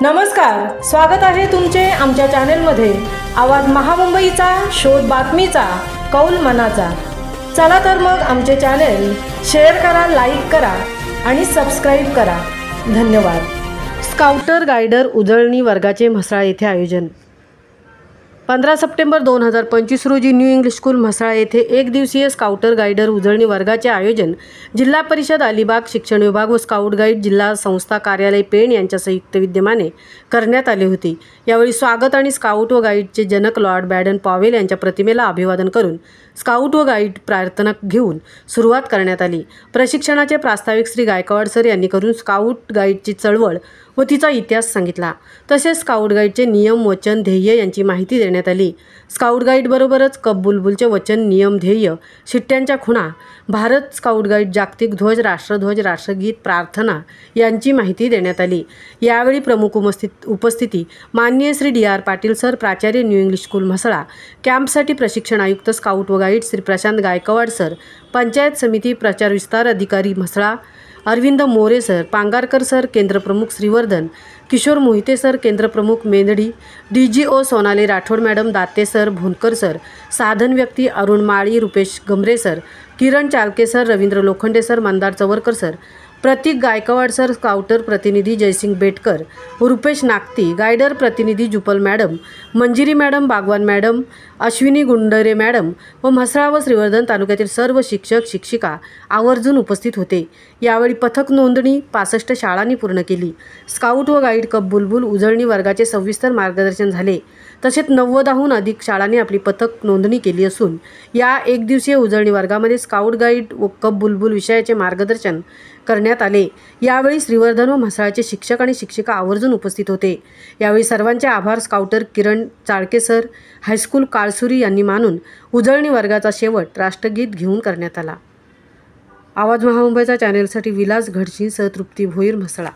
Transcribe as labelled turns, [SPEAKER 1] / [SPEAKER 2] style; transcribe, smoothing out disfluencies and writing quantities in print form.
[SPEAKER 1] नमस्कार, स्वागत आहे तुमचे आमच्या चॅनलमध्ये। आवाज महामुंबईचा, शोध बातमीचा, कौल मनाचा। चला तर मग आमचे चॅनल शेअर करा, लाईक करा आणि सबस्क्राइब करा। धन्यवाद। स्काउटर गाइडर उजळणी वर्गाचे म्हसळा येथे आयोजन। 15 सप्टेंबर 2025 रोजी न्यू इंग्लिश स्कूल म्हसळा येथे एक दिवसीय स्काउटर गाइडर उजळणी वर्गाचे आयोजन जिल्हा परिषद अलिबाग शिक्षण विभाग व स्काउट गाईड जिल्हा संस्था कार्यालय पेण यांच्या संयुक्त विद्यमाने करण्यात आले होते। यावेळी स्वागत आणि स्काउट व गाईडचे जनक लॉर्ड बॅडन पॉवेल यांच्या प्रतिमेला अभिवादन करून स्काउट व गाईड प्रार्थना घेऊन सुरुवात करण्यात आली। प्रशिक्षणाचे प्रास्ताविक श्री गायकवाड सर यांनी करून स्काउट गाईडची चळवळ व तिचा इतिहास सांगितला। तसेच स्काउट गाईडचे नियम, वचन, ध्येय यांची माहिती देण्यात आली। स्काउट गाईड बरोबरच कप बुलबुलचे वचन, नियम, ध्येय, शिट्ट्यांच्या खुणा, भारत स्काउट गाईड, जागतिक ध्वज, राष्ट्रध्वज, राष्ट्रगीत, प्रार्थना यांची माहिती देण्यात आली। यावेळी प्रमुख उपस्थिती माननीय श्री DR पाटील सर, प्राचार्य न्यू इंग्लिश स्कूल म्हसळा, कॅम्पसाठी प्रशिक्षण आयुक्त स्काउट व गाईड श्री प्रशांत गायकवाड सर, पंचायत समिती प्रचार विस्तार अधिकारी म्हसळा अरविंद मोरे सर, पांगारकर सर, केंद्रप्रमुख श्रीवर्धन, किशोर मोहिते सर, केंद्रप्रमुख Mendadi, DGO Sonali Rathod madam, Date sir, Bhonkar sir, साधन व्यक्ती Arun Mali, Rupesh Gamre sir, Kiran Chalke sir, Ravindra Lokhande sir, Mandar Chavarkar sir, Pratik Gaikwad sir, scouter प्रतिनिधी जयसिंग बेटकर, रुपेश नागती, गाइडर प्रतिनिधी Jupal madam, Manjiri madam, Bagwan madam, Ashwini Gundre madam व म्हसळा व श्रीवर्धन तालुक्यातील सर्व शिक्षक शिक्षिका आवर्जून उपस्थित होते। यावेळी पथक नोंदणी 65 शाळांनी पूर्ण केली। स्काउट व गाईड कप बुलबुल उजळणी वर्गाचे सविस्तर मार्गदर्शन झाले। तसेच 90हून अधिक शाळांनी आपली पथक नोंदणी केली असून या एक दिवसीय उजळणी वर्गामध्ये स्काउट गाईड व कप बुलबुल विषयाचे मार्गदर्शन करण्यात आले। यावेळी श्रीवर्धन व म्हसळाचे शिक्षक आणि शिक्षिका आवर्जून उपस्थित होते। यावेळी सर्वांचे आभार स्काउटर किरण चाळके सर, हायस्कूल काळसुरी यांनी मानून उजळणी वर्गाचा शेवट राष्ट्रगीत घेऊन करण्यात आला। आवाज महामुंबईचा चॅनेलसाठी विलास घडशीसह तृप्ती भोईर, म्हसळा।